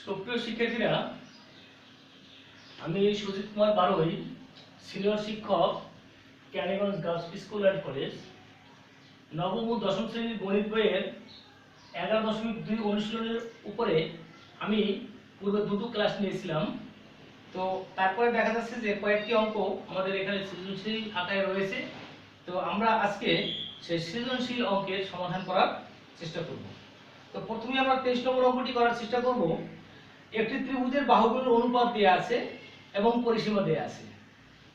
সুপ্রিয় শিক্ষার্থীরা, আমি সুজিত কুমার বারোই, সিনিয়র শিক্ষক, Kaniganj girls school and college, নবম ও দশম শ্রেণীর গণিত বইয়ের 11.2 অনুশীলনের উপরে আমি পূর্বে দুটো ক্লাস নিয়েছিলাম। তো তারপরে দেখা যাচ্ছে যে কয়েকটি অঙ্ক আমাদের এখানে সৃজনশীল আকারে রয়েছে। তো আমরা আজকে সেই সৃজনশীল অঙ্কের সমাধান করার চেষ্টা করব। তো প্রথমে আমরা 23 নম্বর অঙ্কটি করার চেষ্টা করব। একটি ত্রিভুজের বাহুগুলোর অনুপাত দেয়া আছে এবং পরিসীমা দেয়া আছে।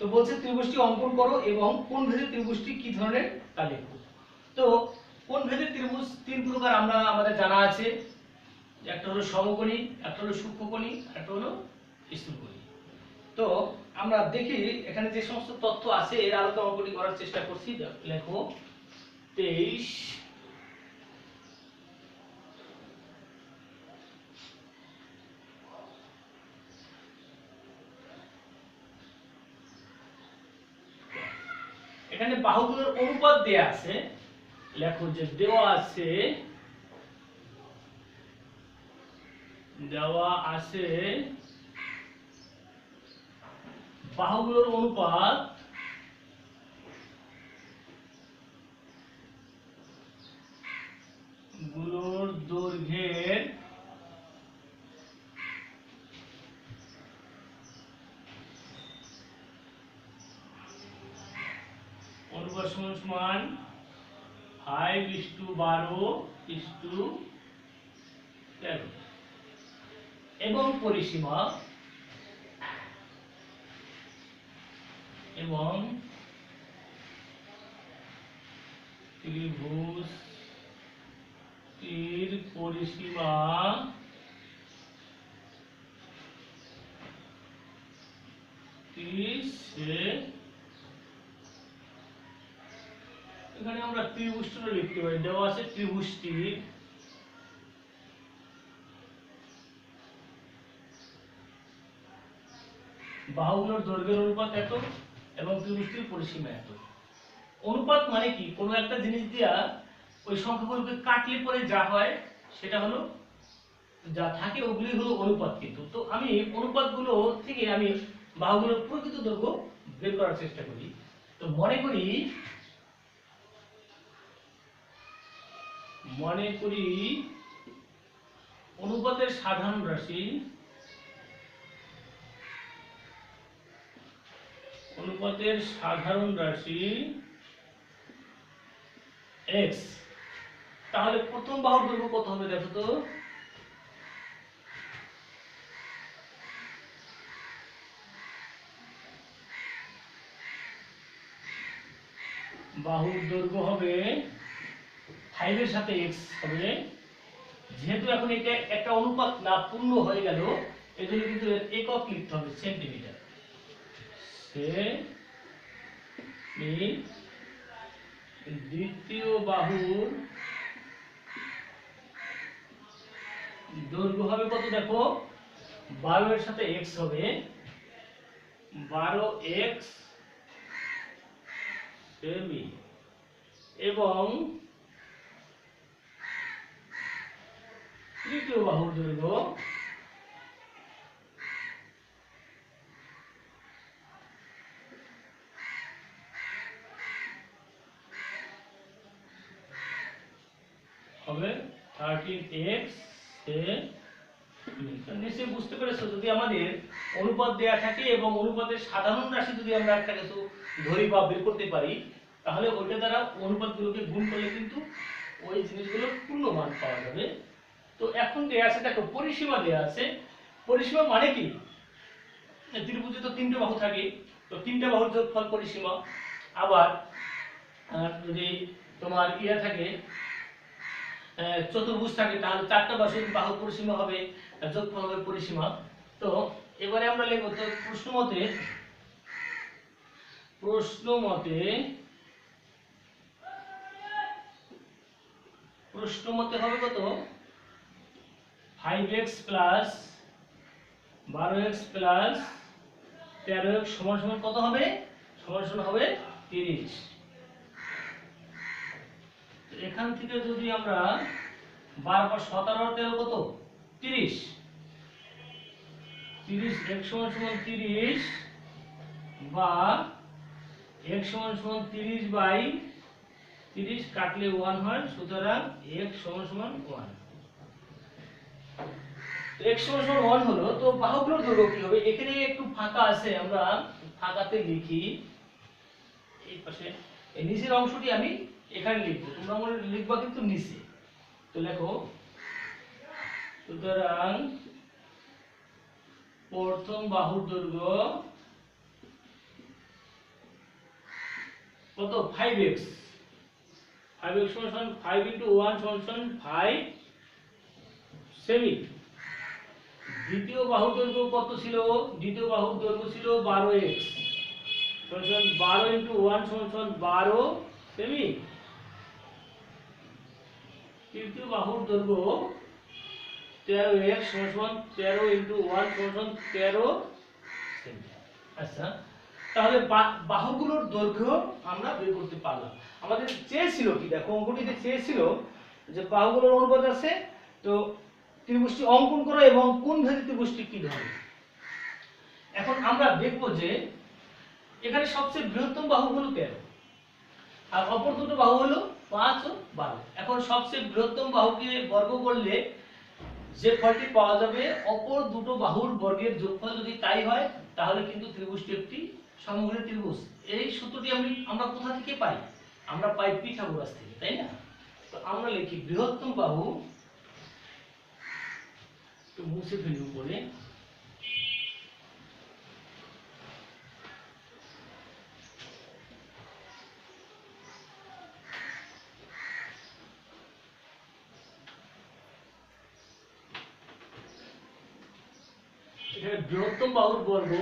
তো বলছে ত্রিভুজটি অঙ্কন করো এবং কোণ ভেদে ত্রিভুজটি কি ধরনের তা লেখো। তো কোণ ভেদে ত্রিভুজ তিন প্রকার আমরা আমাদের জানা আছে। একটা হলো সমকোণী, একটা হলো সূক্ষ্মকোণী, একটা হলো স্থূলকোণী। তো আমরা দেখি এখানে যে সমস্ত তথ্য আছে এর আলোকে অঙ্কটি করার চেষ্টা করছি। লেখো 23 এখানে বাহুগুলোর অনুপাত দেয়া আছে। লেখো যে দেওয়া আছে বাহুগুলোর অনুপাত গুলোর দৈর্ঘ্যের অনুপাত সমান 5:12:13 এবং পরিসীমা এবং ত্রিভুজটির পরিসীমা 30 এখানে আমরা ত্রিভুজটি লিখতে পারি। দেওয়া আছে ত্রিভুজটির বাহুগুলোর দৈর্ঘ্যের অনুপাত এত এবং ত্রিভুজটির পরিসীমা এত। অনুপাত মানে কি? কোনো একটা জিনিস দিয়া ওই সংখ্যাগুলোকে কাটলে পরে যা হয় সেটা হলো, যা থাকে ওগুলি হলো অনুপাত। কিন্তু তো আমি অনুপাতগুলো থেকে আমি বাহুগুলোর প্রকৃত দৈর্ঘ্য বের করার চেষ্টা করি। তো মনে করি অনুপাতের সাধারণ রাশি x। তাহলে প্রথম বাহুর দৈর্ঘ্য কত হবে দেখো তো। বাহুর দৈর্ঘ্য হবে 5 এর সাথে x হবে। যেহেতু এখন এটা একটা অনুপাত না, পূর্ণ হয়ে গেল, এজন্য কিন্তু এর একক লিখতে হবে সেন্টিমিটার। দ্বিতীয় বাহুর দৈর্ঘ্য হবে কত দেখো, 12 এর সাথে x হবে, 12x সেমি। এবং তৃতীয় বাহুর দৈর্ঘ্য হবে 13x নিশ্চয়ই বুঝতে পেরেছো। যদি আমাদের অনুপাত দেয়া থাকে এবং অনুপাতের সাধারণ রাশি যদি আমরা একটা কিছু ধরি বা বের করতে পারি, তাহলে ওইটা দ্বারা অনুপাতগুলোকে গুণ করলে কিন্তু ওই জিনিসগুলোর পূর্ণ মান পাওয়া যাবে। তো এখন দেয়া আছে দেখো পরিসীমা দেয়া আছে। পরিসীমা মানে কি? ত্রিভুজে তো তিনটে বাহু থাকে, তো তিনটে বাহুর যোগফল পরিসীমা। আবার যদি তোমার ইয়া থাকে, চতুর্ভুজ থাকে, তাহলে চারটা বাহুর পরিসীমা হবে, যোগফল হবে পরিসীমা। তো এবারে আমরা লিখব তো প্রশ্নমতে হবে কত, 5x plus 12x plus 13x সমান সমান কত হবে? সমান সমান হবে 30। এখান থেকে যদি আমরা 12 পর 17 আর 13 কত 30 30 x সমান সমান 30 বা x সমান সমান 30 বাই 30 কাটলে 1 হয়, সুতরাং x সমান সমান 1। তো x সমান সমান 1 হলো। তো বাহুগুলোর দৈর্ঘ্য কি হবে? এখানে একটু ফাঁকা আছে, আমরা ফাঁকাতে লিখি এই পাশে। এই নিচের অংশটি আমি এখানে লিখব, তোমরা মনে লিখবা কিন্তু নিচে। তো লেখো, সুতরাং প্রথম বাহুর দৈর্ঘ্য কত 5x, 5x সমান 5 * 1 সমান 5 সেমি। দ্বিতীয় বাহুর দৈর্ঘ্য কত ছিল? দ্বিতীয় বাহুর দৈর্ঘ্য ছিল 12x সমান 12 * 1 সমান 12 সেমি। তৃতীয় বাহুর দৈর্ঘ্য 13x সমান 13 * 1 সমান 13 সেমি। আচ্ছা, তাহলে বাহুগুলোর দৈর্ঘ্য আমরা বের করতে পারলাম। আমাদের চেয়েছিল কি, দেখো অঙ্কটিতে চেয়েছিল যে বাহুগুলোর অনুপাত আছে, তো ত্রিভুজটি অঙ্কন করো এবং কোন ভেদে ত্রিভুজটি কি ধরে। এখন আমরা দেখব যে এখানে সবচেয়ে বৃহত্তম বাহু হলো 13 আর অপর দুটো বাহু হলো 5 ও 12। এখন সবচেয়ে বৃহত্তম বাহুকে বর্গ করলে যে ফলটি পাওয়া যাবে, অপর দুটো বাহুর বর্গের যোগফল যদি তাই হয়, তাহলে কিন্তু ত্রিভুজটি একটি সমঘন ত্রিভুজ। এই সূত্রটি আমরা কোথা থেকে পাই? আমরা পাই পিথাগোরাস থেকে, তাই না? তো আমরা লিখি বৃহত্তম বাহু, তো মুছে ফেলি উপরে, এখানে বৃহত্তম বাহুর বর্গ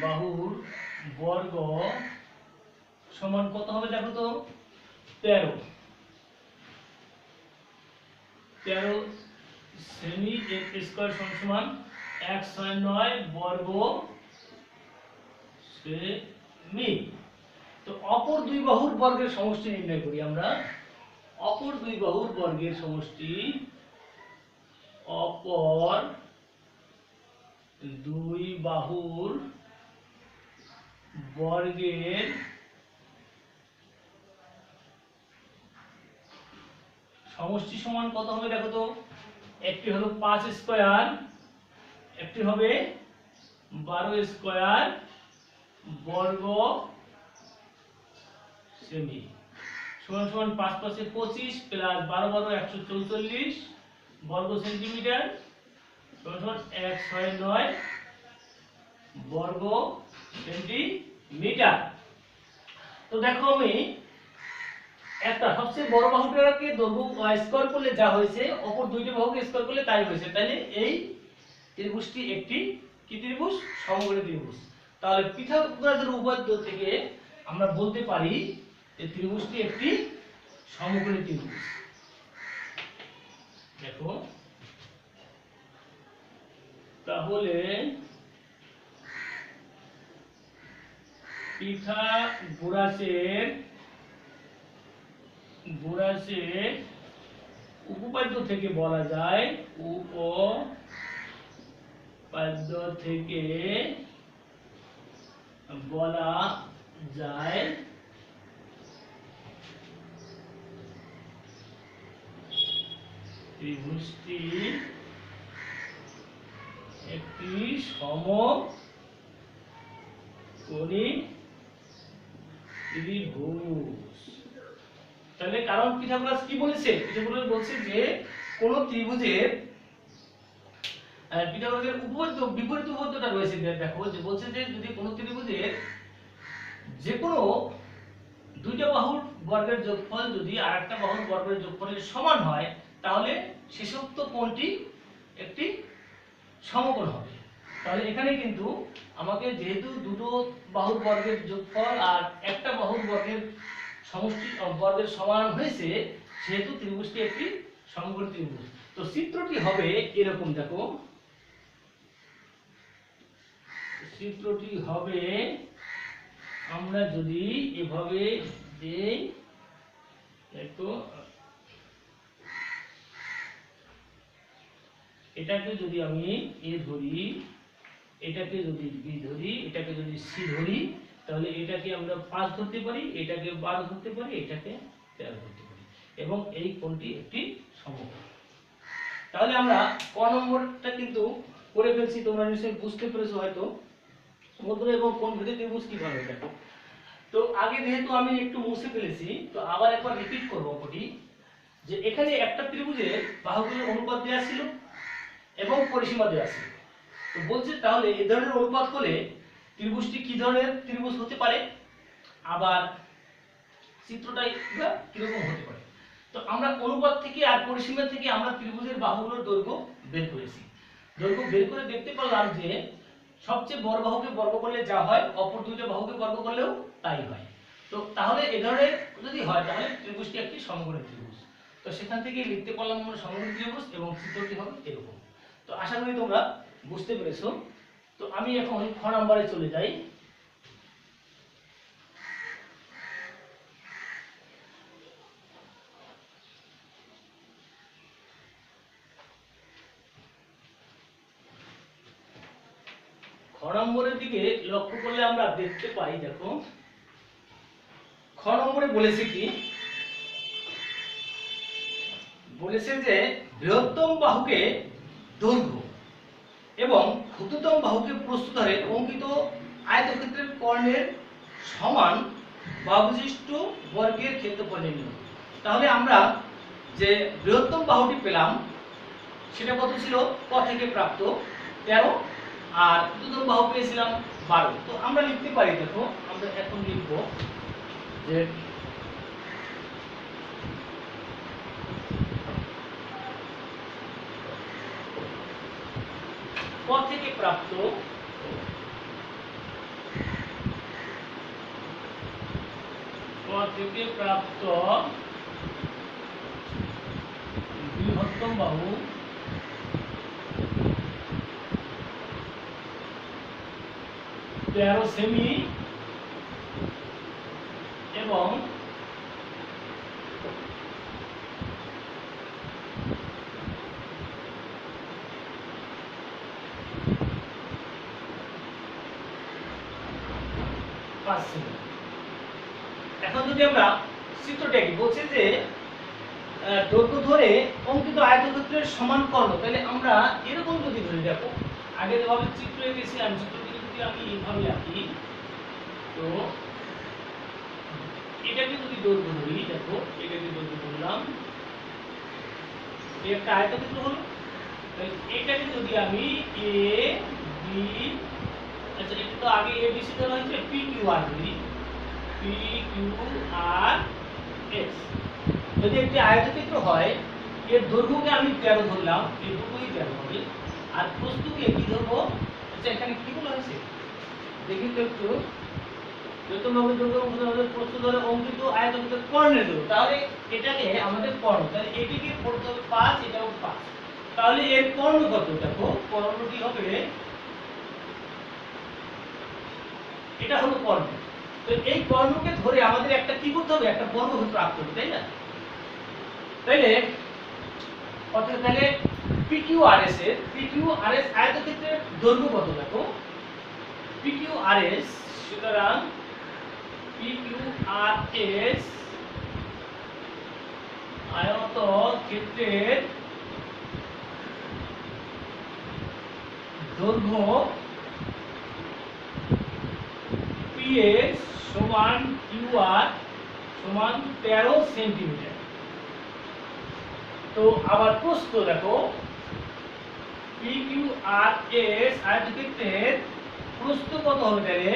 বাহুর বর্গ সমান কত হবে? দেখো তো 13 সেমি। x স্কয়ার সমান 169 বর্গ সেমি। তো অপর দুই বাহুর বর্গের সমষ্টি নির্ণয় করি আমরা। অপর দুই বাহুর বর্গের সমষ্টি, অপর দুই বাহুর বর্গের সমষ্টি সমান কত হবে? দেখো তো, একটি হলো 5 স্কয়ার, একটি হবে 12 স্কয়ার বর্গ সেমি, সমান সমান 5 × 5 = 25 প্লাস 12 12 144 বর্গ সেন্টিমিটার সমান সমান 169 বর্গ সেন্টিমিটার। তো দেখো, আমি একটা সবচেয়ে বড় বাহুটাকে দৈর্ঘ্য স্কয়ার করলে যা হয়েছে, অপর দুইটি বাহুকে স্কয়ার করলে তাই হয়েছে। তাহলে এই ত্রিভুজটি একটি কি ত্রিভুজ? সমঘন ত্রিভুজ। তাহলে পিথাগোরাসের উপপাদ্য থেকে আমরা বলতে পারি যে ত্রিভুজটি একটি সমঘন ত্রিভুজ। দেখো, তাহলে পিথাগোরাসের উপপাদ্য থেকে বলা যায়, উপপাদ্য থেকে বলা যায় ত্রিভুজটি একটি সমকোণী ত্রিভুজ। তাহলে কারণ পিথাগোরাস কি বলেছে? পিথাগোরাস বলছে যে কোন ত্রিভুজের পিথাগোরাসের উপপাদ্য বিপরীত উপপাদ্যটা রয়েছে। দেখো, যে বলছে যে যদি কোন ত্রিভুজের যে কোনো দুইটা বাহুর বর্গের যোগফল যদি আরেকটা বাহুর বর্গের যোগফলের সমান হয়, তাহলে শেষোক্ত কোণটি একটি সমকোণ হবে। তাহলে এখানে কিন্তু আমাকে যেহেতু দুটো বাহুর বর্গের যোগফল আর একটা বাহুর বর্গের সমষ্টি বর্গের সমান হয়েছে, সেহেতু ত্রিভুজটি একটি সমকোণ ত্রিভুজ। তো চিত্রটি হবে এরকম, দেখো, চিত্রটি হবে আমরা যদি এভাবে দেই, দেখো এটাকে যদি আমি এ ধরি, এটাকে যদি বি ধরি, এটাকে যদি সি ধরি, তাহলে এটাকে আমরা 5 ধরতে পারি, এটাকে 12 ধরতে পারি, এটাকে 13 ধরতে পারি, এবং এই কোণটি একটি সমকোণ। তাহলে আমরা ক নম্বরটা কিন্তু করে ফেলছি, তোমরা নিশ্চয়ই বুঝতে পেরেছো হয়তো। সমুদ্র এবং কোণ ভেদে ত্রিভুজ কিভাবে দেখো। তো আগে যেহেতু আমি একটু মুছে ফেলেছি, তো আবার একবার রিপিট করব অঙ্কটি, যে এখানে একটা ত্রিভুজের বাহুগুলোর অনুপাত দেওয়া ছিল এবং পরিসীমা দেওয়া ছিল। তো বলছে তাহলে এই ধরনের অনুপাত হলে ত্রিভুজটি কি ধরনের ত্রিভুজ হতে পারে, আবার চিত্রটাই কিরকম হতে পারে। তো আমরা অনুপাত থেকে আর পরিসীমা থেকে আমরা ত্রিভুজের বাহুগুলোর দৈর্ঘ্য বের করেছি। দৈর্ঘ্য বের করে দেখতে পেলাম যে সবচেয়ে বড় বাহুকে বর্গ করলে যা হয়, অপর দুইটা বাহুকে বর্গ করলেও তাই হয়। তো তাহলে এ ধরনের যদি হয় তাহলে ত্রিভুজটি একটি সমকোণী ত্রিভুজ। তো সেখান থেকে লিখতে পারলাম আমরা সমকোণী ত্রিভুজ, এবং চিত্রটি হবে এরকম। তো আশা করি তোমরা বুঝতে পেরেছো। তো আমি এখন খ নম্বরে চলে যাই। খ নম্বরের দিকে লক্ষ্য করলে আমরা দেখতে পাই, দেখো খ নম্বরে বলেছে কি, বলেছে যে বৃহত্তম বাহুকে দৈর্ঘ্য এবং ক্ষুদ্রতম বাহুকে প্রস্থ ধরে অঙ্কিত আয়তক্ষেত্রের কর্ণের সমান বাহুবিশিষ্ট বর্গের ক্ষেত্রফল নির্ণয়। তাহলে আমরা যে বৃহত্তম বাহুটি পেলাম সেটা কত ছিল, ক থেকে প্রাপ্ত 13, আর ক্ষুদ্রতম বাহু পেয়েছিলাম 12। তো আমরা লিখতে পারি, দেখো আমরা এখন লিখব যে ক থেকে প্রাপ্ত বৃহত্তম বাহু তেরো সেমি এবং এখন যদি আমরা চিত্রটা কি বলছে যে দৈর্ঘ্য ধরে অঙ্কিত আয়তক্ষেত্রের সমান কর্ণ, তাহলে আমরা এরকম যদি ধরে, দেখো আগে যেভাবে চিত্র এঁকেছিলাম, চিত্রটিকে যদি আমি এইভাবে আঁকি, তো এটাকে যদি দৈর্ঘ্য ধরি, দেখো এটাকে দৈর্ঘ্য ধরলাম, একটা আয়তক্ষেত্র হলো। এটাকে যদি আমি এ বি, আচ্ছা এটা তো আগে এ বি সি ধরা হয়েছে, পি কিউ আর ধরি, পি কিউ আর এস। যদি একটি আয়তক্ষেত্র হয়, এর দৈর্ঘ্যকে আমি 13 ধরলাম, এর দৈর্ঘ্যই 13 হবে, আর প্রস্থকে কি ধরবো, আচ্ছা এখানে কি বলা হয়েছে দেখি তো একটু, যতভাবে দৈর্ঘ্য আমাদের প্রস্থ ধরে অঙ্কিত আয়তক্ষেত্রের কর্ণের দৈর্ঘ্য, তাহলে এটাকে আমাদের কর্ণ, তাহলে এটিকে পড়তে হবে 5, এটাও 5, তাহলে এর কর্ণ কত, দেখো কর্ণটি হবে, এটা হলো কর্ণ। তো এই কর্ণকে ধরে আমাদের একটা কি করতে হবে, একটা বর্গ প্রাপ্ত হবে, তাই না? তাইলে অর্থাৎ তাহলে PQRS এর PQRS আয়তক্ষেত্রের দৈর্ঘ্য কত, দেখো PQRS, সুতরাং PQRS আয়তক্ষেত্রের দৈর্ঘ্য PS সমান QR সমান 13 সেন্টিমিটার। তো আবার প্রস্থ দেখো PQRS আয়তক্ষেত্রের প্রস্থ কত হবে, তাহলে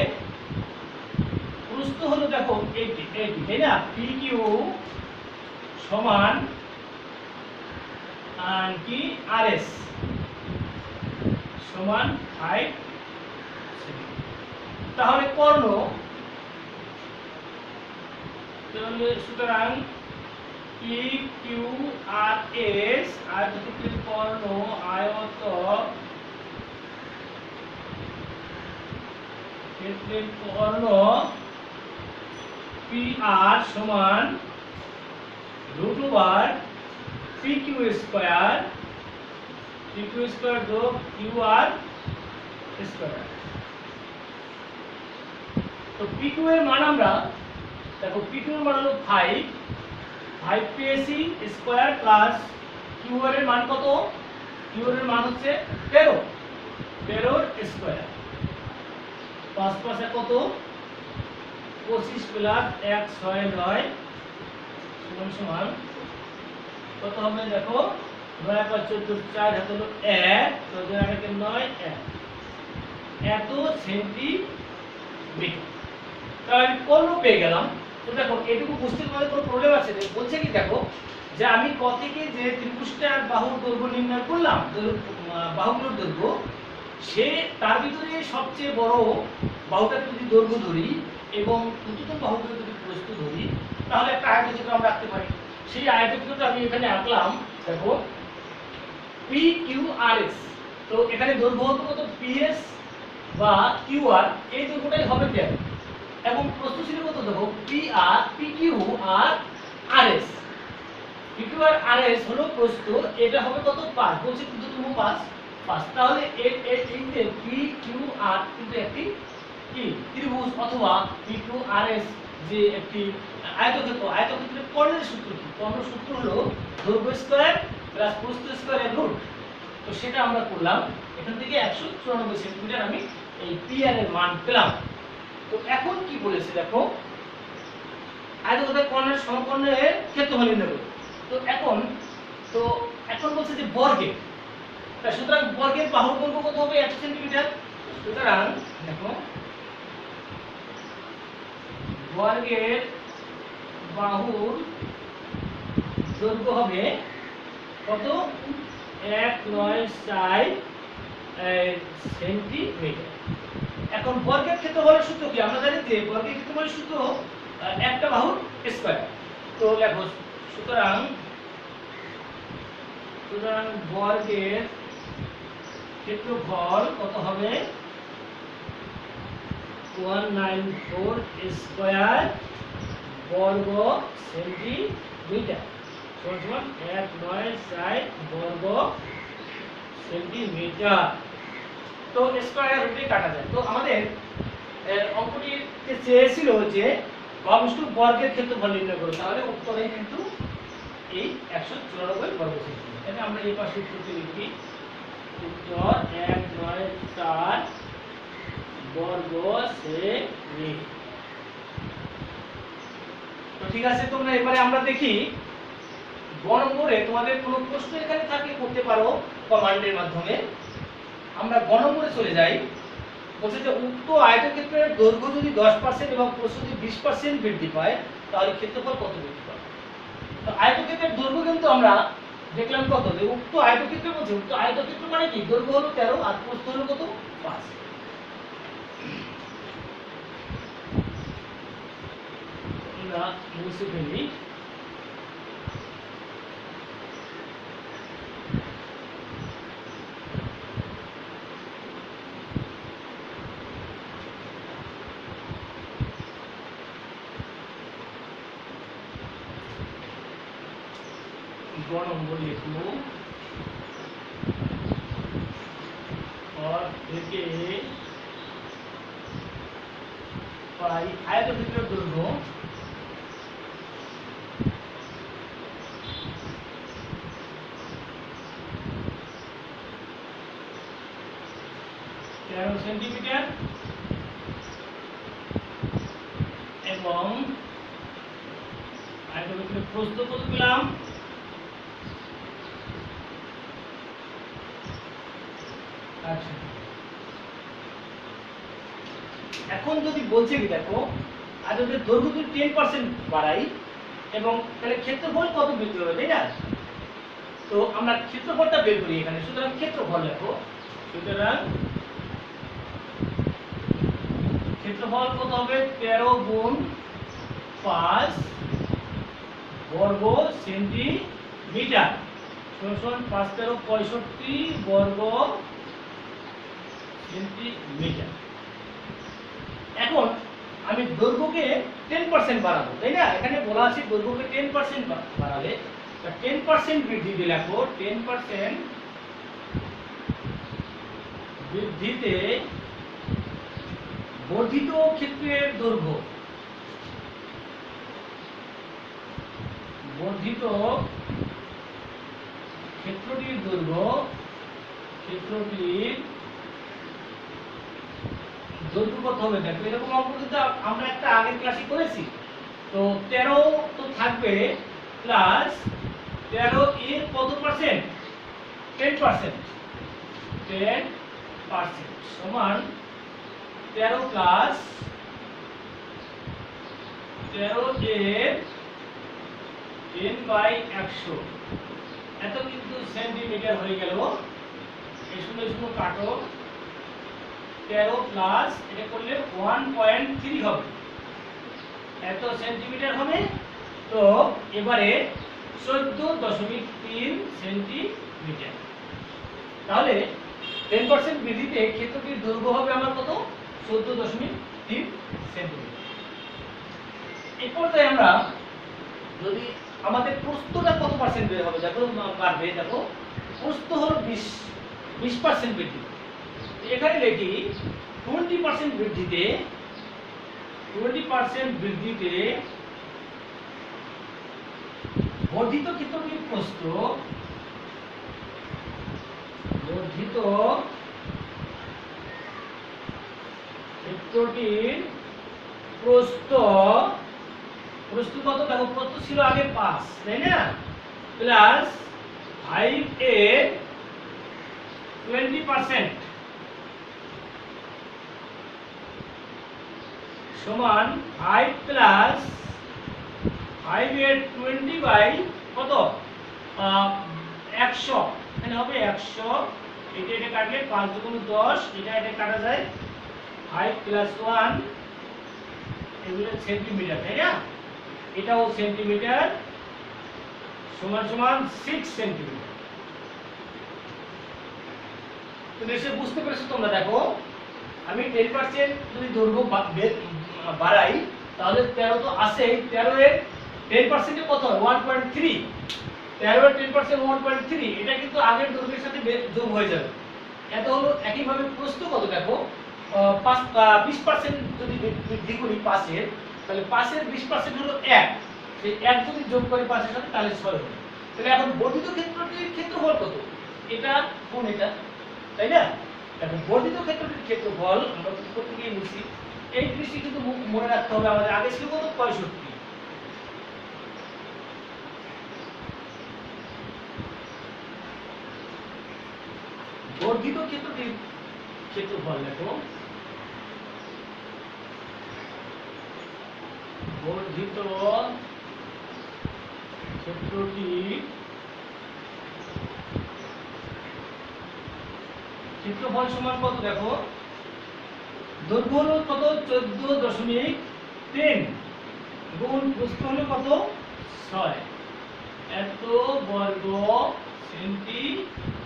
প্রস্থ হলো দেখো 80, তাই না? PQ সমান কি RS সমান 5, তাহলে কর্ণ, তাহলে সুতরাং PQRS আয়তক্ষেত্রের কর্ণ ক্ষেত্রের কর্ণ PR সমান √PQ স্কয়ার যোগ QR স্কয়ার। তো PQ এর মান আমরা দেখো, PQ এর মান হলো 5 পেয়েছি স্কয়ার প্লাস QR এর মান কত? QR এর মান হচ্ছে 13 স্কয়ার। 5 5 কত? 25 প্লাস 1 6 9 সমান কত হবে? দেখো 9 5 14 4 হাতে হলো 1, 14 আগে 9 1 এত সেন্টিমিটার। তাহলে আমি কর্ণ পেয়ে গেলাম। তো দেখো এটুকু বুঝতে তোমাদের কোনো প্রবলেম আছে? বলছে কি দেখো, যে আমি ক থেকে যে ত্রিভুজটার বাহুর দৈর্ঘ্য নির্ণয় করলাম, বাহুগুলোর দৈর্ঘ্য, সে তার ভিতরে সবচেয়ে বড় বাহুটাকে যদি দৈর্ঘ্য ধরি এবং ক্ষুদ্রতম বাহুগুলো যদি প্রস্থ ধরি, তাহলে একটা আয়তক্ষেত্র আমরা আঁকতে পারি। সেই আয়তক্ষেত্রটা আমি এখানে আঁকলাম। দেখো PQRS, তো এখানে দৈর্ঘ্য হতো কত? PS বা QR, এই দৈর্ঘ্যটাই হবে 13 এবং প্রস্থ ছিল কত? দেখো PQ আর RS, PQ আর RS হলো প্রস্থ, এটা হবে কত? 5, বলছি ক্ষুদ্রতম 5। তাহলে এই যে PQR কিন্তু একটি কি ত্রিভুজ অথবা PQRS যে একটি আয়তক্ষেত্র। আয়তক্ষেত্রের কর্ণের সূত্র কি? কর্ণের সূত্র হলো দৈর্ঘ্য স্কয়ার প্লাস প্রস্থ স্কয়ারের রুট। তো সেটা আমরা করলাম। এখান থেকে 194 সেন্টিমিটার আমি এই PR এর মান পেলাম। তো এখন কি বলেছে দেখো, আয়তক্ষেত্রের কর্ণের সমকর্ণের ক্ষেত্রফল নির্ণয় করো। তো এখন বলছে যে বর্গের, সুতরাং বর্গের বাহুর দৈর্ঘ্য কত হবে? 1 সেন্টিমিটার। সুতরাং দেখো বর্গের বাহুর দৈর্ঘ্য হবে কত? 194 সেন্টিমিটার। এখন বর্গের ক্ষেত্রফলের সূত্র কি? আমরা জানি যে বর্গের ক্ষেত্রফলের সূত্র একটা বাহুর স্কয়ার। তো লেখো, সুতরাং বর্গের ক্ষেত্রফল কত হবে? 194 স্কয়ার বর্গ সেন্টিমিটার সমান 194 বর্গ সেন্টিমিটার। তো স্কয়ার রুটে কাটা যায়। তো আমাদের অঙ্কটিতে চেয়েছিল যে বাহুষ্টু বর্গের ক্ষেত্রফল নির্ণয় করো, তাহলে উত্তরে কিন্তু এই 194 বর্গ সেন্টিমিটার। তাহলে আমরা এই পাশে উত্তরটি লিখি, উত্তর 194 বর্গ সেন্টিমিটার। তো ঠিক আছে, তোমরা এবারে আমরা দেখি গ নম্বরে তোমাদের কোনো প্রশ্ন এখানে থাকলে করতে পারো কমান্ডের মাধ্যমে। আমরা গ নম্বরে চলে যাই। বলছে যে উক্ত আয়তক্ষেত্রের দৈর্ঘ্য যদি 10% এবং প্রস্থ যদি 20% বৃদ্ধি পায়, তাহলে ক্ষেত্রফল কত বৃদ্ধি পাবে? তো আয়তক্ষেত্রের দৈর্ঘ্য কিন্তু আমরা দেখলাম কত, যে উক্ত আয়তক্ষেত্র বলছে, উক্ত আয়তক্ষেত্র মানে কি? দৈর্ঘ্য হলো 13 আর প্রস্থ হলো কত? 5। আমরা মুছে ফেলি। নম্বর লিখব, और থেকে পাই আয়তক্ষেত্রের দৈর্ঘ্য সেন্টিমিটার এবং আয়তক্ষেত্রের প্রস্থ কত পেলাম? আচ্ছা, এখন যদি বলছে কি দেখো, আয়তক্ষেত্রের দৈর্ঘ্য যদি 10% বাড়াই এবং তাহলে ক্ষেত্রফল কত বৃদ্ধি হবে, তাই না? তো আমরা ক্ষেত্রফলটা বের করি এখানে। সুতরাং ক্ষেত্রফল লেখো। সুতরাং ক্ষেত্রফল কত হবে? 13 গুণ 5 বর্গ সেন্টিমিটার সমান 5 13 65 বর্গ সেন্টিমিটার। এখন আমি দৈর্ঘ্যকে 10% বাড়াবো, তাই না? এখানে বলা আছে দৈর্ঘ্যকে 10% বাড়ালে, 10% বৃদ্ধি দিয়ে লেখো 10% বৃদ্ধিতে বর্ধিত ক্ষেত্রের দৈর্ঘ্য, বর্ধিত ক্ষেত্রটির দৈর্ঘ্য, ক্ষেত্রটির দৈর্ঘ্য কত হবে? দেখো এরকম অঙ্ক কিন্তু আমরা একটা আগের ক্লাসে করেছি। তো 13 তো থাকবে প্লাস 13 এর কত পার্সেন্ট? 10%, 10% সমান 13 প্লাস 13 এর 10/100, এত কিন্তু সেন্টিমিটার হয়ে গেল। এই শূন্য শূন্য কাটো, 13 প্লাস এটা করলে 1.3 হবে, এত সেন্টিমিটার হবে। তো এবারে 14.3 সেন্টিমিটার। তাহলে 10% বৃদ্ধিতে ক্ষেত্রটির দৈর্ঘ্য হবে আমার কত? 14.3 সেন্টিমিটার। এই পর্যায়ে আমরা যদি আমাদের প্রস্থটা কত পার্সেন্ট বের হবে দেখো, বাড়বে। দেখো প্রস্থ হলো 20% বৃদ্ধি, এখানে লিখি 20% বৃদ্ধিতে, 20% বৃদ্ধিতে বর্ধিত ক্ষেত্রটির প্রস্থ, বর্ধিত ক্ষেত্রটির প্রস্থ, প্রস্থ কত? দেখো প্রস্থ ছিল আগে 5, তাই না? প্লাস 5 এর 20% সমান 5 প্লাস 5 এর 20 বাই কত? 100, এখানে হবে 100। এটা কাটলে 5 দুগুণ 10, এটা কাটা যায়। 5 প্লাস 1 এগুলো সেন্টিমিটার, তাই না? এটাও সেন্টিমিটার, সমান সমান 6 সেন্টিমিটার। তো নিশ্চয়ই বুঝতে পেরেছো তোমরা। দেখো আমি 10% যদি দৈর্ঘ্য বাড়াই তাহলে 13 তো আছে, 13 এর 10% কত হয়? 1.3। 13 এর 10% 1.3, এটা কিন্তু আগের দৈর্ঘ্যের সাথে যোগ হয়ে যাবে। এত হলো। একইভাবে প্রস্থ কত? দেখো 20% যদি বৃদ্ধি করি 5 এর, তাহলে 5 এর 20% হলো 1, সেই 1 যদি যোগ করি 5 এর সাথে তাহলে 6 হবে। তাহলে এখন বর্ধিত ক্ষেত্রটির ক্ষেত্রফল কত? এটা কোন এটা, তাই না? এখন বর্ধিত ক্ষেত্রটির ক্ষেত্রফল আমরা উপর থেকে নিচ্ছি, এই জিনিসটি কিন্তু মনে রাখতে হবে আমাদের। আগে ছিল কত? 65। বর্ধিত ক্ষেত্রটির ক্ষেত্রফল দেখো, বর্ধিত ক্ষেত্রটির ক্ষেত্রফল সমান কত? দেখো দৈর্ঘ্য হলো কত? 14.3 গুণ প্রস্থ হলো কত? 6, এত বর্গ সেন্টিমিটার।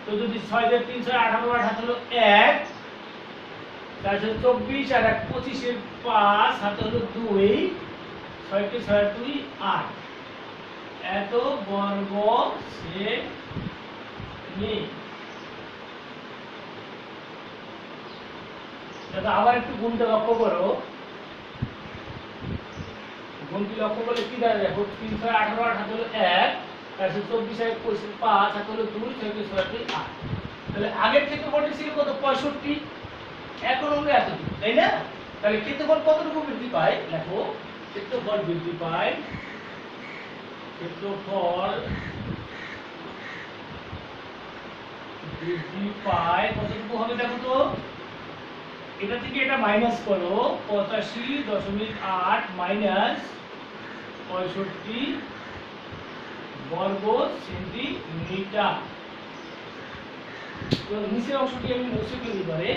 তো যদি 6 দিয়ে 3 6 18 18 হলো 1, তারপর 24 আর 1 25 এর 5 হাতে হলো 2, 6 কে 6 2 8, এত বর্গ সেমি। দাদা আবার একটু গুণটা লক্ষ্য করো, গুণটি লক্ষ্য করলে কি দাঁড়ায়? দেখো 3 6 18 8 হাতে হলো 1, তারপর 24 আর 25 এর 5 হাতে হলো 2, 6 কে 6 2 8। তাহলে আগের ক্ষেত্রফলটি ছিল কত? 65, এখন হলো এতটুকু, তাই না? তাহলে ক্ষেত্রফল কতটুকু বৃদ্ধি পায়? দেখো ক্ষেত্রফল বৃদ্ধি পায়, ক্ষেত্রফল বৃদ্ধি পায় কতটুকু হবে? দেখো তো এটা থেকে এটা মাইনাস করো, 85.8 মাইনাস 65 বর্গ সেন্টিমিটার। তো নিচের অংশটি আমি মুছে ফেলি পারে।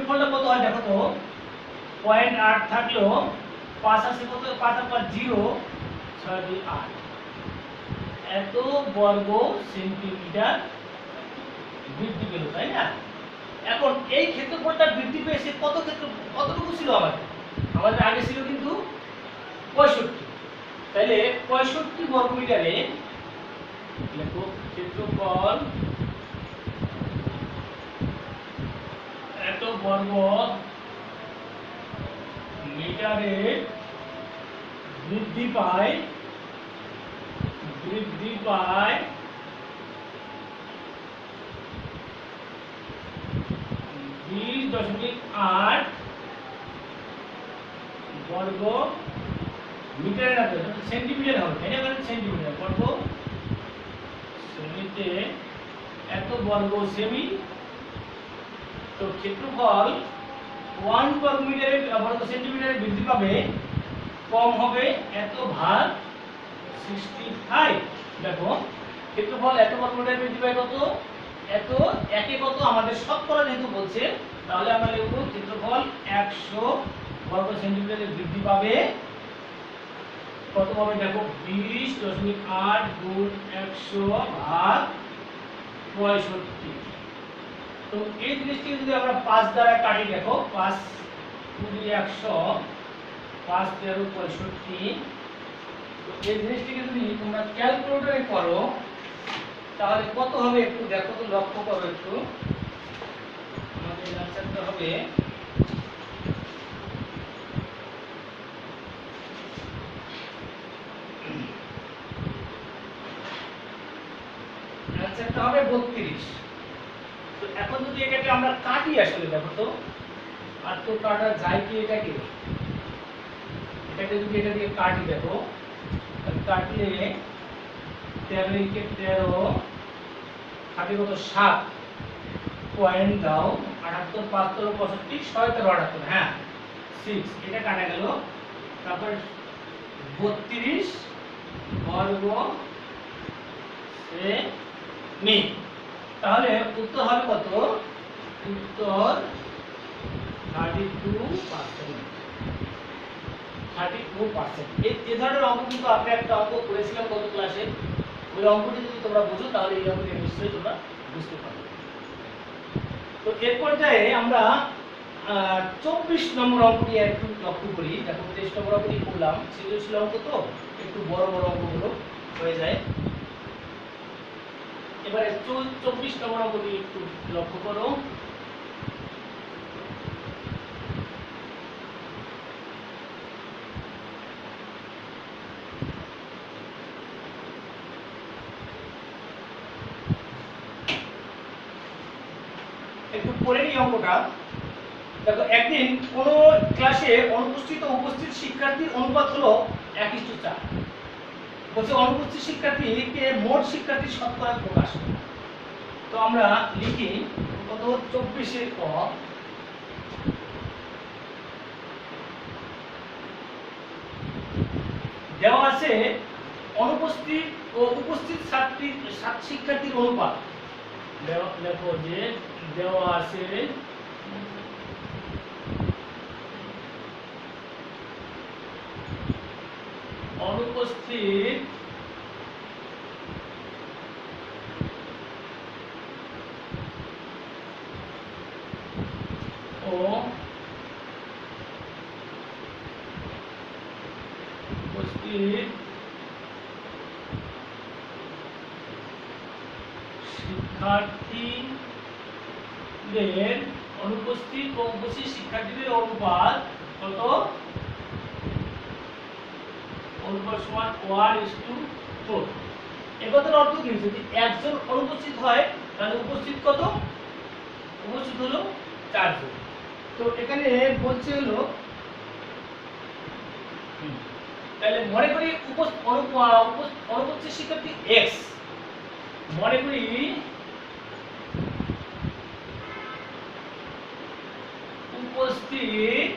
ক্ষেত্রফলটা কত হয় দেখো তো, 0.8 থাকলেও 5 আছে কত, 5 আর 5 0, 6 2 8, এত বর্গ সেন্টিমিটার বৃদ্ধি পেল, তাই না? এখন এই ক্ষেত্রফলটা বৃদ্ধি পেয়েছে কতটুকু ছিল আমাদের আগে ছিল কিন্তু 65, তাহলে 65 বর্গমিটারে দেখো ক্ষেত্রফল এত বর্গ মিটারে বৃদ্ধি পায় 20.8 বর্গ মিটারে না, সেন্টিমিটার হবে, তাই না? সেন্টিমিটার বর্গ সেমিতে এত বর্গ সেমি। তো ক্ষেত্রফল 1 বর্গ মিটারে বর্গ সেন্টিমিটারে বৃদ্ধি পাবে, কম হবে এত ভাগ 65। দেখো ক্ষেত্রফল এত বর্গ মিটারে বৃদ্ধি পায় কত, এত একে কত আমাদের শতকরা যেহেতু বলছে, তাহলে আমরা লিখব ক্ষেত্রফল 100 বর্গ সেন্টিমিটারে বৃদ্ধি পাবে, কত হবে দেখো 20.8 গুণ 100 ভাগ 65। তো এই জিনিসটিকে যদি আমরা 5 দ্বারা কাটি, দেখো 5 গুণ 100, 5 13 65। তো এই জিনিসটিকে যদি তোমরা ক্যালকুলেটরে করো তাহলে কত হবে একটু দেখো তো, লক্ষ্য করো একটু। আমাদের আনসারটা হবে আনসারটা হবে 32। তো এখন যদি এটাকে আমরা কাটি, আসলে দেখো তো আর তো কাটা যায় কি, এটাকে যদি এটা দিয়ে কাটি, দেখো কাটলে 13 কে 13 কাটি কত 7, পয়েন্ট দাও 78 5 13 65 6 13 78, হ্যাঁ 6, এটা কাটা গেল। তারপর 32 বর্গ সেমি, তাহলে উত্তর হবে কত, উত্তর 32%। এই ধরনের অঙ্ক কিন্তু আমরা একটা অঙ্ক করেছিলাম গত ক্লাসে, ওই অঙ্কটি যদি তোমরা বুঝো তাহলে এই অঙ্কটি নিশ্চয়ই তোমরা বুঝতে পারবে। তো এর পর্যায়ে আমরা 24 নম্বর অঙ্কটি একটু লক্ষ্য করি। দেখো 23 নম্বর অঙ্কটি করলাম, সৃজনশীল অঙ্ক তো একটু বড় বড় অঙ্কগুলো হয়ে যায়। এবারে 24 নম্বর অঙ্কটি একটু লক্ষ্য করো। একটু পড়ে নিই অঙ্কটা। দেখো একদিন কোন ক্লাসে অনুপস্থিত ও উপস্থিত শিক্ষার্থীর অনুপাত হলো 1:4। বলছে অনুপস্থিত শিক্ষার্থীকে মোট শিক্ষার্থীর শতকরা প্রকাশ করো। তো আমরা লিখি কত, 24 এর ক, দেওয়া আছে অনুপস্থিত ও উপস্থিত শিক্ষার্থীর অনুপাত। দেখো যে দেওয়া আছে অনুপস্থিত ও উপস্থিত শিক্ষার্থীদের অনুপাত কত, অনুপাত সমান 1:4। এই কথার অর্থ কি, যদি একজন অনুপস্থিত হয় তাহলে উপস্থিত কত, উপস্থিত হলো 4 জন। তো এখানে বলছে হলো, তাহলে মনে করি অনুপস্থিত শিক্ষার্থী x, মনে করি উপস্থিত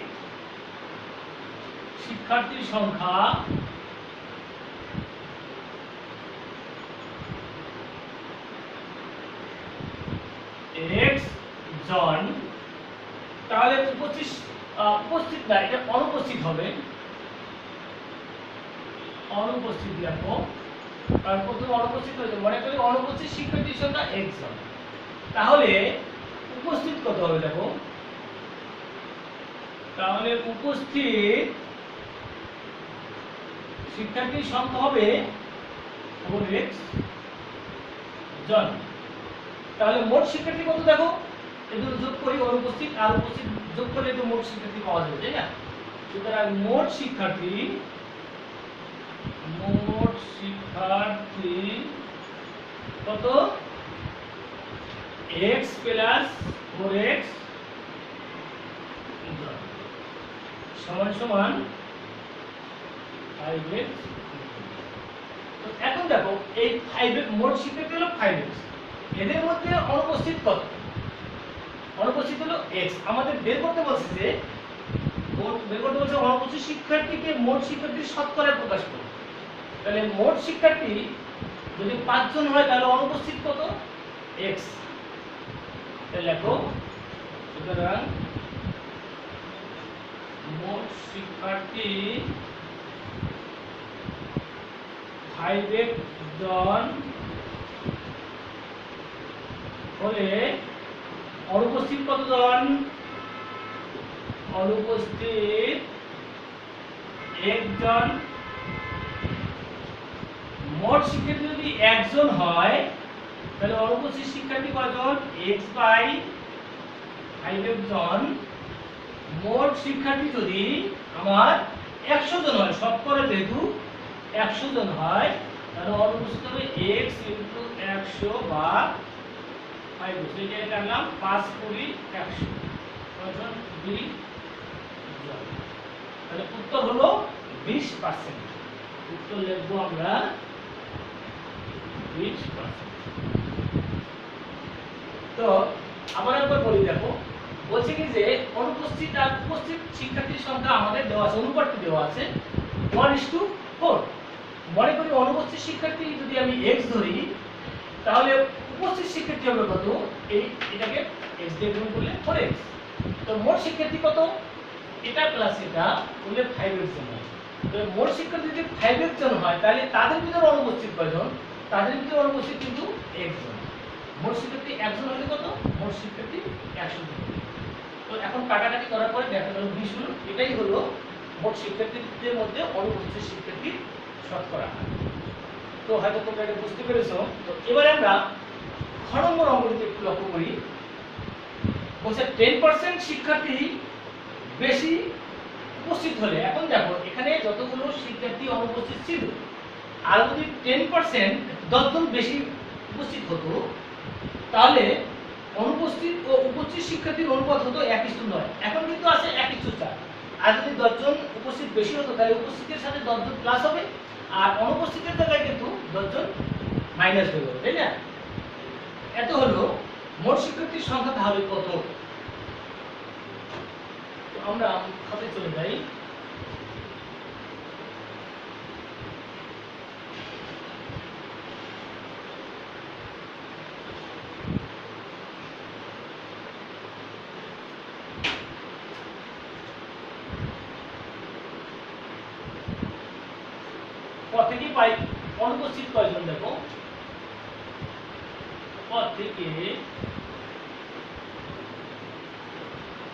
শিক্ষার্থীর সংখ্যা x জন, তাহলে উপস্থিত না, এটা অনুপস্থিত হবে, অনুপস্থিত লিখো। কারণ প্রথমে অনুপস্থিত হয়েছে, মনে করি অনুপস্থিত শিক্ষার্থীর সংখ্যা x জন, তাহলে উপস্থিত কত হবে দেখো, তাহলে উপস্থিত শিক্ষার্থীর সংখ্যা হবে 4x জন। তাহলে মোট শিক্ষার্থী কত দেখো, এগুলো যোগ করি, অনুপস্থিত আর উপস্থিত যোগ করলে তো মোট শিক্ষার্থী পাওয়া যাবে, তাই না? সুতরাং মোট শিক্ষার্থী কত, x প্লাস 4x সমান সমান 5x। তো এখন দেখো এই 5x মোট শিক্ষার্থী হলো 5x, এদের মধ্যে অনুপস্থিত কত, অনুপস্থিত হলো x। আমাদের বের করতে বলছে যে বের করতে বলছে অনুপস্থিত শিক্ষার্থীকে মোট শিক্ষার্থীর শতকরায় প্রকাশ করো। তাহলে মোট শিক্ষার্থী যদি 5 জন হয় তাহলে অনুপস্থিত কত, x। তাহলে লেখো, সুতরাং মোট শিক্ষার্থী 5x জন হলে অনুপস্থিত কত জন, অনুপস্থিত 1 জন। মোট শিক্ষার্থী যদি 1 জন হয় তাহলে অনুপস্থিত শিক্ষার্থী কয়জন, x বাই 5x জন। মোট শিক্ষার্থী যদি আমার 100 জন হয়, শতকরা যেহেতু 100 জন হয়, তাহলে অনুপস্থিত হবে x ইনটু 100 বা 5x। এটা লিখলাম 5 20 100 কয়জন, 20 জন। তাহলে উত্তর হলো 20%। উত্তর লিখবো আমরা 20%। তো আবার একবার বলি দেখো, বলছে কি যে অনুপস্থিত আর উপস্থিত শিক্ষার্থীর সংখ্যা আমাদের দেওয়া আছে, অনুপাতটি দেওয়া আছে 1:4। মনে করি অনুপস্থিত শিক্ষার্থী যদি আমি x ধরি তাহলে উপস্থিত শিক্ষার্থী হবে কত, এটাকে x দিয়ে গুণ করলে 4x। তো মোট শিক্ষার্থী কত, এটা প্লাস এটা করলে 5x জন হয়। তো মোট শিক্ষার্থী যদি 5x জন হয় তাহলে তাদের ভিতরে অনুপস্থিত কয়জন, তাদের ভিতরে অনুপস্থিত কিন্তু 1 জন। মোট শিক্ষার্থী 1 জন হলে কত, মোট শিক্ষার্থী 100 জন। তো এখন কাটাকাটি করার পরে দেখা গেল 20 হলো, এটাই হলো মোট শিক্ষার্থীদের মধ্যে অনুপস্থিত শিক্ষার্থীর শতকরা। তো হয়তো তোমরা এটা বুঝতে পেরেছো। তো এবারে আমরা খ নম্বর অঙ্কটিতে একটু লক্ষ্য করি। বলছে 10% শিক্ষার্থী বেশি উপস্থিত হলে, এখন দেখো এখানে যতগুলো শিক্ষার্থী অনুপস্থিত ছিল আর যদি 10% 10 জন বেশি উপস্থিত হতো তাহলে অনুপস্থিত ও উপস্থিত শিক্ষার্থীর অনুপাত হতো 1:9। এখন কিন্তু আছে 1:4। আর যদি 10 জন উপস্থিত বেশি হতো তাহলে উপস্থিতের সাথে 10 জন প্লাস হবে, আর অনুপস্থিতের জায়গায় কিন্তু 10 জন মাইনাস হয়ে যাবে, তাই না? এত হলো মোট শিক্ষার্থীর সংখ্যা তাহলে কত। তো আমরা খাতে চলে যাই। থেকে পাই অনুপস্থিত কয়জন, দেখো থেকে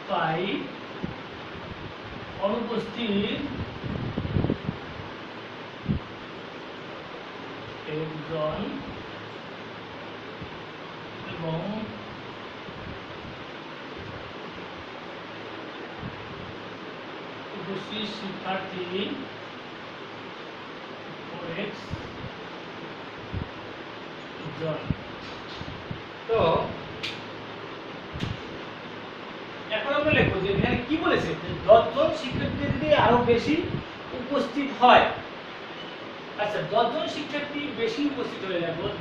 পাই অনুপস্থিত 1 জন এবং উপস্থিত শিক্ষার্থী x জন। তো এখন আমরা লিখব যে এখানে কি বলেছে, 10 জন শিক্ষার্থী যদি আরো বেশি উপস্থিত হয়। আচ্ছা 10 জন শিক্ষার্থী বেশি উপস্থিত হয়ে যাবে, 10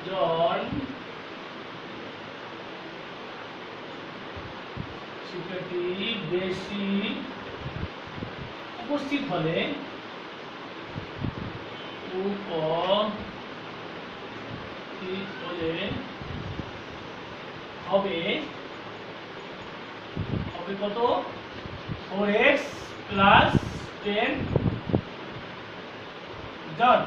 জন শিক্ষার্থী বেশি উপস্থিত হলে হবে কত, 4x প্লাস 10 জন।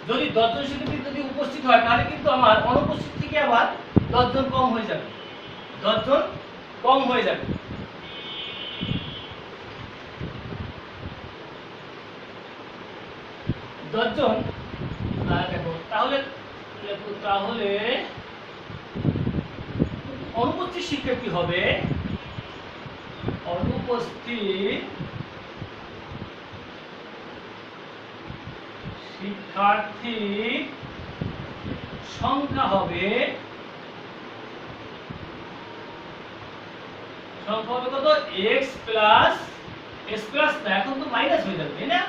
যদি 10 জন শিক্ষার্থী যদি উপস্থিত হয় তাহলে কিন্তু আমার অনুপস্থিত থেকে আবার 10 জন কম হয়ে যাবে, 10 জন কম হয়ে যাবে। দশজন দেখো তাহলে অনুপস্থিত শিক্ষার্থী হবে, অনুপস্থিত শিক্ষার্থীর সংখ্যা হবে কত? x প্লাস s প্লাস, এখন তো মাইনাস হয়ে যাবে তাই না,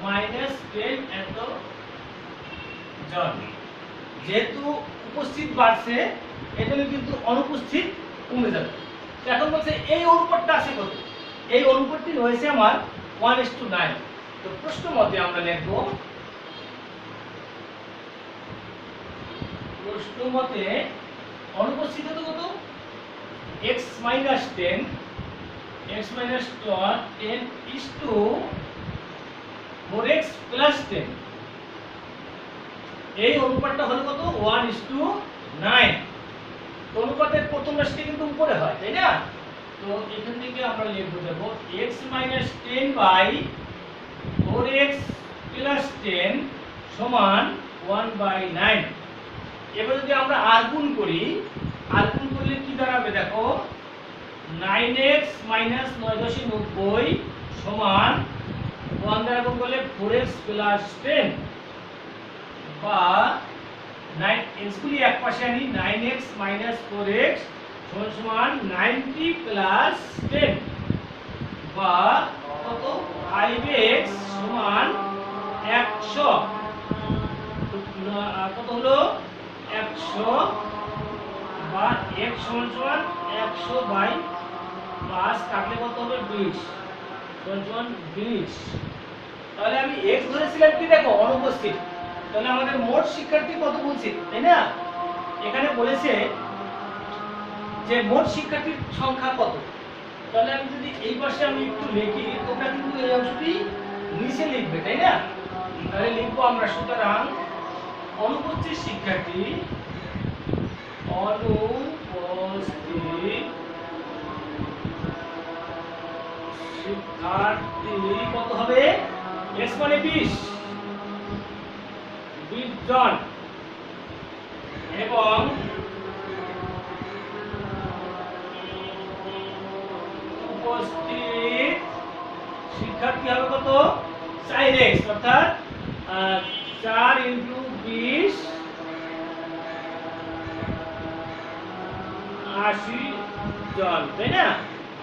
-10 এত জন। যেহেতু উপস্থিত বাড়ছে এজন্য কিন্তু অনুপস্থিত কমে যাবে। এখন বলছে এই অনুপাতটা আছে কত? এই অনুপাতটি রয়েছে আমার 1:9। তো প্রশ্ন মতে আমরা লিখব, প্রশ্ন মতে অনুপস্থিত কত? x - 10 x - 10 is to 4x plus 10। এই অনুপাতটা হলো কত? 1:9। তো অনুপাতের প্রথম রাশিটা কিন্তু উপরে হয় তাই না? তো এখান থেকে আমরা লিখব দেখো x - 10 বাই 4x plus 10 সমান 1/9। এবার যদি আমরা আর গুণ করি, আর গুণ করলে কি দাঁড়াবে দেখো, 9x - 9/90 সমান 1 দ্বারা গুণ করলে 4x plus 10 বা 9 x গুলি এক পাশে আনি, 9x - 4x সমান 90 plus 10 বা কত? 5x সমান 100। কত হলো? 100 বা x সমান 100 বাই 5 কাটলে কত হবে? 20 সমান 20। তাহলে আমি x ধরেছিলাম কি দেখো অনুপস্থিত, তাহলে আমাদের মোট শিক্ষার্থী কত বলছে তাই না? এখানে বলেছে যে মোট শিক্ষার্থীর সংখ্যা কত। তাহলে আমি যদি এই পাশে আমি একটু লিখি, তোমরা কিন্তু এই অংশটি নিচে লিখবে তাই না? তাহলে লিখবো আমরা, সুতরাং অনুপস্থিত শিক্ষার্থী কত হবে? x মানে 20 জন এবং উপস্থিত শিক্ষার্থী হবে কত? 4x, অর্থাৎ 4 × 20 80 জন তাই না?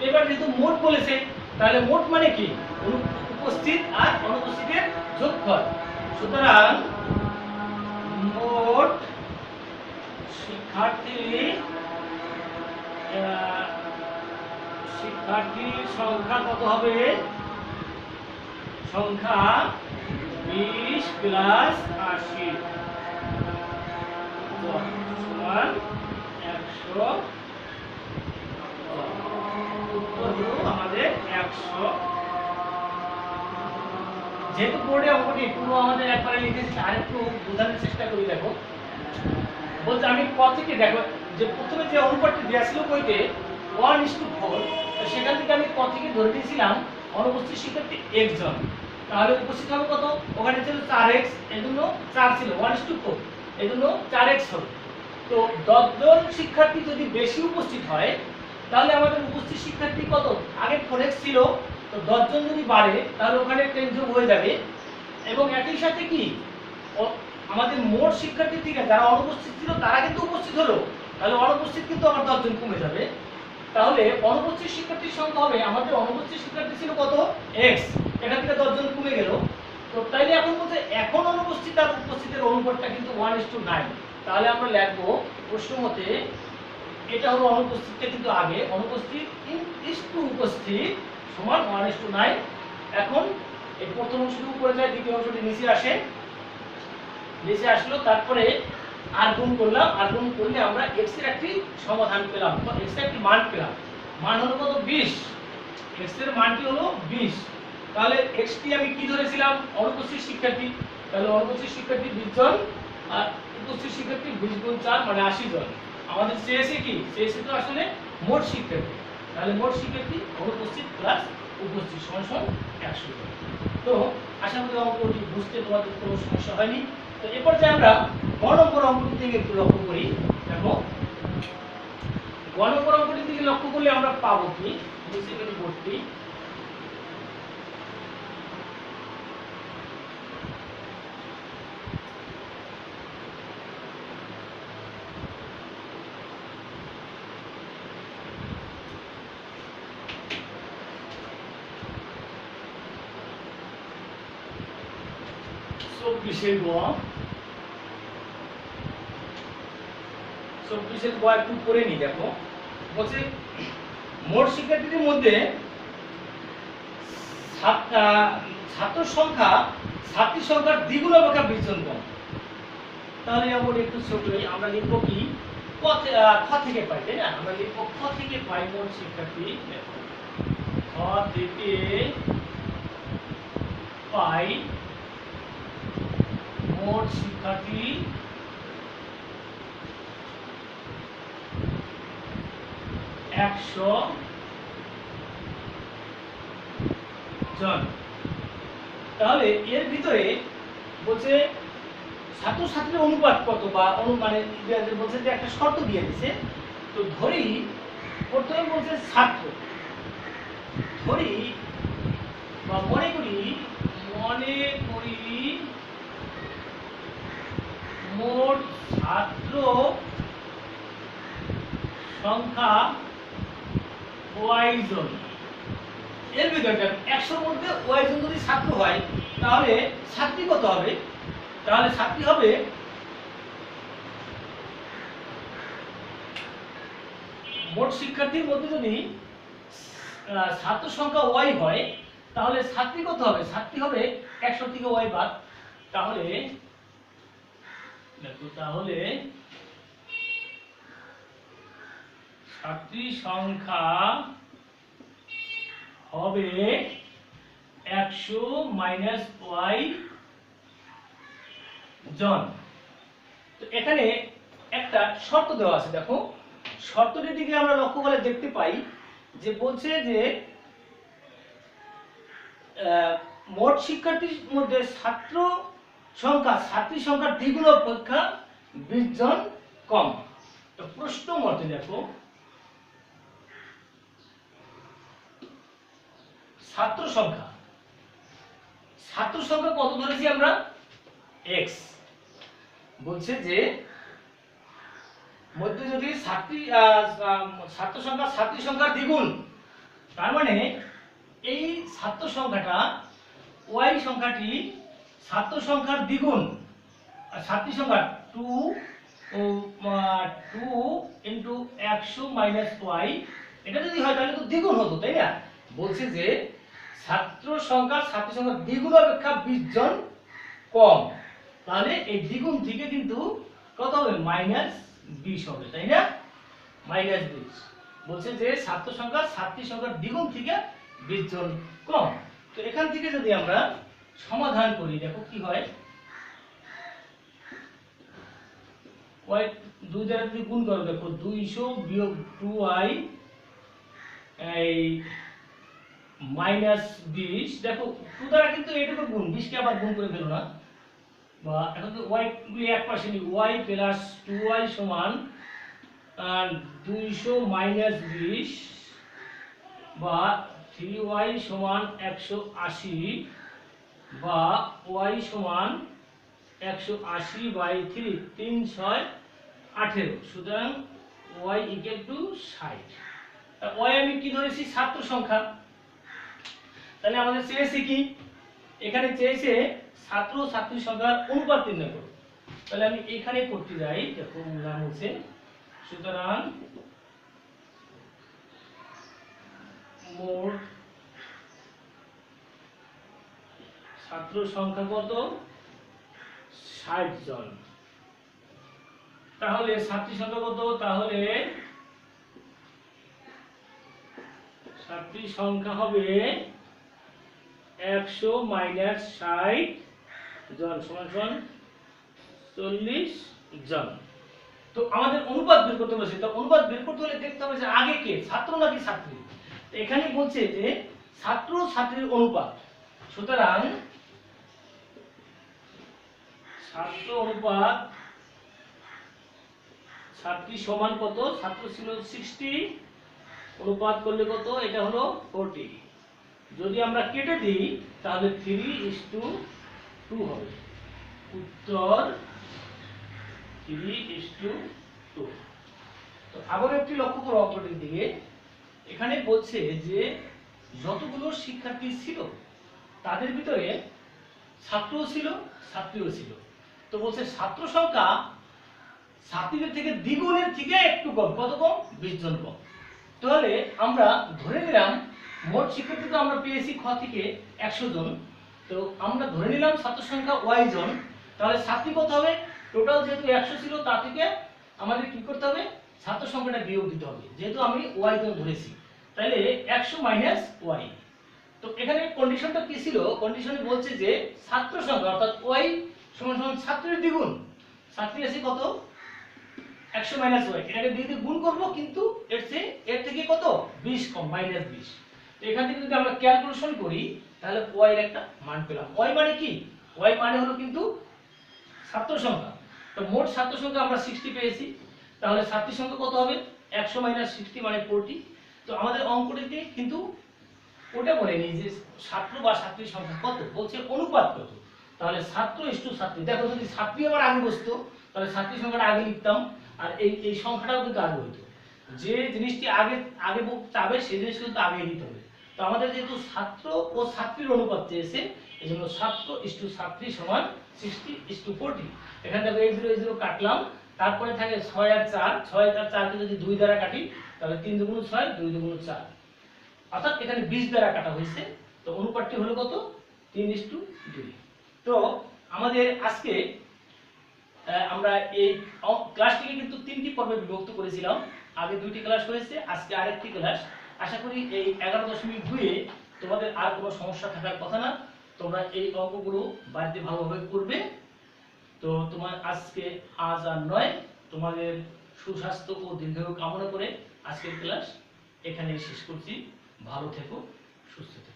এবার যেহেতু মোট বলেছে তাহলে মোট মানে কি? উপস্থিত আর অনুপস্থিতের যোগফল। সুতরাং মোট শিক্ষার্থীর সংখ্যা কত হবে? সংখ্যা 20 প্লাস 80 সমান 100। উত্তর হলো আমাদের 100। যেহেতু বোর্ডে অঙ্কটি পুরো আমাদের একবারে লিখেছি, আরেকটু বোঝানোর চেষ্টা করি। দেখো বলতে আমি ক থেকে দেখো যে প্রথমে যে অনুপাতটি দেওয়া ছিল বইতে 1:4, সেখান থেকে আমি ক থেকে ধরে দিয়েছিলাম অনুপস্থিত শিক্ষার্থী x জন। তাহলে উপস্থিত হবে কত? ওখানে ছিল 4x, এজন্য 4 ছিল, 1:4 এজন্য 4x হবে। তো 10 জন শিক্ষার্থী যদি বেশি উপস্থিত হয় তাহলে আমাদের উপস্থিত শিক্ষার্থী কত? আগে 4x ছিল, তো 10 জন যদি বাড়ে তাহলে ওখানে 10 যোগ হয়ে যাবে। এবং একই সাথে কি আমাদের মোট শিক্ষার্থী থেকে যারা অনুপস্থিত ছিল তারা কিন্তু উপস্থিত হলো, তাহলে অনুপস্থিত কিন্তু আমার 10 জন কমে যাবে। তাহলে অনুপস্থিত শিক্ষার্থীর সংখ্যা হবে, আমাদের অনুপস্থিত শিক্ষার্থী ছিল কত? x, এখান থেকে 10 জন কমে গেল। তো তাইলে এখন বলতে এখন অনুপস্থিত আর উপস্থিতের অনুপাতটা কিন্তু 1:9। তাহলে আমরা লিখবো প্রশ্ন মতে এটা হলো অনুপস্থিতটা কিন্তু আগে, অনুপস্থিত ইনটু উপস্থিত সমান 1:9। এখন এই প্রথম অংশটি উপরে যায়, দ্বিতীয় অংশটি নিচে আসে, নিচে আসলো, তারপরে আর গুণ করলাম, আর গুণ করলে আমরা x এর একটি সমাধান পেলাম, x এর একটি মান পেলাম। মান হলো কত 20, x এর মানটি হলো 20। তাহলে x টি আমি কি ধরেছিলাম অনুপস্থিত শিক্ষার্থী, তাহলে অনুপস্থিত শিক্ষার্থী 20 জন আর উপস্থিত শিক্ষার্থী 20 গুণ 4 মানে 80 জন। আমাদের চেয়েছে কি, চেয়েছে তো আসলে মোট শিক্ষার্থী, তাহলে মোট শিক্ষার্থী অনুপস্থিত প্লাস উপস্থিত সমান সমান 100 জন। তো আশা করি অঙ্কটি বুঝতে তোমাদের কোনো সমস্যা হয়নি। তো এরপর যে আমরা গ নম্বর অঙ্কটি থেকে একটু লক্ষ্য করি। দেখো গ নম্বর অঙ্কটির দিকে লক্ষ্য করলে আমরা পাবো কি, নিচে কিন্তু ভর্তি চব্বিশের গ একটু করে নি। দেখো বলছে মোট শিক্ষার্থীদের মধ্যে ছাত্র সংখ্যা ছাত্রী সংখ্যার দ্বিগুণ অপেক্ষা 20 জন কম। তাহলে আমরা একটু ছোটই আমরা লিখবো কি খ থেকে পাই, তাই না? আমরা লিখবো খ থেকে পাই মোট শিক্ষার্থী। দেখো খ থেকে পাই মোট শিক্ষার্থী 100 জন। তাহলে এর ভিতরে বলছে ছাত্রছাত্রীর অনুপাত কত, বা মানে বলছে যে একটা শর্ত দিয়ে দিছে। তো ধরি প্রথমে বলছে ছাত্র, ধরি বা মনে করি মোট ছাত্র সংখ্যা y জন। এর ভিতরে 100 মধ্যে y জন যদি ছাত্র হয় তাহলে ছাত্রী কত হবে? তাহলে ছাত্রী হবে মোট শিক্ষার্থীর মধ্যে যদি ছাত্র সংখ্যা y হয় তাহলে ছাত্রী কত হবে? ছাত্রী হবে 100 থেকে y বাদ। তাহলে দেখো, তাহলে ছাত্রী সংখ্যা হবে 100 মাইনাস y জন। তো এখানে একটা শর্ত দেওয়া আছে। দেখো শর্তটির দিকে আমরা লক্ষ্য করে দেখতে পাই যে বলছে যে মোট শিক্ষার্থীর মধ্যে ছাত্রী সংখ্যার দ্বিগুণ অপেক্ষা 20 জন কম। তো প্রশ্ন মতে দেখো ছাত্র সংখ্যা কত ধরেছি আমরা? x। বলছে যে মধ্যে যদি ছাত্র সংখ্যা ছাত্রী সংখ্যার দ্বিগুণ, তার মানে এই ছাত্র সংখ্যাটা y সংখ্যাটি ছাত্র সংখ্যার দ্বিগুণ আর ছাত্রী সংখ্যা 2 ইনটু 100 মাইনাস y, এটা যদি হয় তাহলে তো দ্বিগুণ হতো, তাই না? বলছে যে ছাত্রী সংখ্যার দ্বিগুণ অপেক্ষা 20 জন কম। তাহলে এই দ্বিগুণ থেকে কিন্তু কত হবে? -20 হবে, তাই না? -20 বলছে যে ছাত্রী সংখ্যার দ্বিগুণ থেকে 20 জন কম। তো এখান থেকে যদি আমরা সমাধান করি, দেখো কি হয়। y 2 দ্বারা যদি গুণ করো, দেখো 200 বিয়োগ 2y এই -20। দেখো 2 দ্বারা কিন্তু এটাকে গুণ, 20 কে আবার গুণ করে ফেলো না। বা এখন তো y গুলি এক পাশে নিই, y প্লাস 2y সমান 200 মাইনাস 20 বা 3y সমান 180 বা y সমান 180 বাই 3, 3 6 18। সুতরাং y ইকুয়াল টু 60। y আমি কি ধরেছি? ছাত্র সংখ্যা। তাহলে আমাদের চেয়েছে কি, এখানে চেয়েছে ছাত্র ছাত্রী সংখ্যার অনুপাত নির্ণয় করো। তাহলে আমি এখানে করতে যাই, দেখো নাম হচ্ছে। সুতরাং মোট ছাত্র সংখ্যা কত? 60 জন। তাহলে ছাত্রী সংখ্যা কত? তাহলে ছাত্রী সংখ্যা হবে 100 মাইনাস 60 জন সমান সমান 40 জন। তো আমাদের অনুপাত বের করতে বলেছে, তো অনুপাত বের করতে হলে দেখতে হবে যে আগে কে, ছাত্র নাকি ছাত্রী। তো এখানে বলছে যে ছাত্র ছাত্রীর অনুপাত, সুতরাং ছাত্র অনুপাত ছাত্রী সমান কত, ছাত্র ছিল 60, অনুপাত করলে কত, এটা হলো 40। যদি আমরা কেটে দিই তাহলে 3:2 হবে, উত্তর 3:2। তো আবার একটি লক্ষ্য করো অঙ্কটির দিকে। এখানে বলছে যে যতগুলো শিক্ষার্থী ছিল তাদের ভিতরে ছাত্রও ছিল ছাত্রীও ছিল। তো বলছে ছাত্র সংখ্যা ছাত্রীদের থেকে দ্বিগুণের থেকে একটু কম, কত কম, 20 জন কম। তাহলে আমরা ধরে নিলাম মোট শিক্ষার্থী তো আমরা পেয়েছি খ থেকে 100 জন। তো আমরা ধরে নিলাম ছাত্র সংখ্যা y জন, তাহলে ছাত্রী কত হবে, টোটাল যেহেতু 100 ছিল তা থেকে আমাদের কি করতে হবে, ছাত্র সংখ্যাটা বিয়োগ দিতে হবে, যেহেতু আমি y জন ধরেছি। তাহলে 100 মাইনাস y। তো এখানে কন্ডিশনটা কি ছিল, কন্ডিশনে বলছে যে ছাত্র সংখ্যা অর্থাৎ y সমান সমান ছাত্রের দ্বিগুণ। ছাত্রী আছে কত, 100 মাইনাস y, এটাকে দিয়ে দিয়ে গুণ করব, কিন্তু এর থেকে কত 20 কম, মাইনাস 20। তো এখান থেকে যদি আমরা ক্যালকুলেশন করি তাহলে y এর একটা মান পেলাম। y মানে কি, y মানে হলো কিন্তু ছাত্র সংখ্যা। তো মোট ছাত্র সংখ্যা আমরা 60 পেয়েছি, তাহলে ছাত্রী সংখ্যা কত হবে, 100 মাইনাস 60 মানে 40। তো আমাদের অঙ্কটিতে কিন্তু ওটা বলেনি যে ছাত্র বা ছাত্রীর সংখ্যা কত, বলছে অনুপাত কত। তাহলে ছাত্র ইস্টু ছাত্রী, দেখো যদি ছাত্রী আবার আগে বসতো তাহলে ছাত্রী সংখ্যাটা আগে লিখতাম, আর এই সংখ্যাটাও কিন্তু আগে হইতো। যে জিনিসটি আগে আগে চাবে সেই জিনিস কিন্তু আগে দিতে হবে। তো আমাদের যেহেতু ছাত্র ও ছাত্রীর অনুপাত চেয়েছে, এই জন্য ছাত্র ইস্টু ছাত্রী সমান 60:40। এখান থেকে এই 0 কাটলাম, তারপরে থাকে 6 আর 4, 6 আর 4 কে যদি 2 দ্বারা কাটি তাহলে 3 দুগুণ 6, 2 দুগুণ 4, অর্থাৎ এখানে 20 দ্বারা কাটা হয়েছে। তো অনুপাতটি হলো কত, 3:2। তো আমাদের আজকে আমরা এই ক্লাসটিকে কিন্তু 3টি পর্বে বিভক্ত করেছিলাম। আগে 2টি ক্লাস হয়েছে, আজকে আরেকটি ক্লাস। আশা করি এই 11.2 এ তোমাদের আর কোনো সমস্যা থাকার কথা না, তোমরা এই অঙ্কগুলো বাড়িতে ভালোভাবে করবে। তো তোমার আজ আর নয়, তোমাদের সুস্বাস্থ্য ও দীর্ঘায়ু কামনা করে আজকের ক্লাস এখানেই শেষ করছি। ভালো থেকো, সুস্থ থেকো।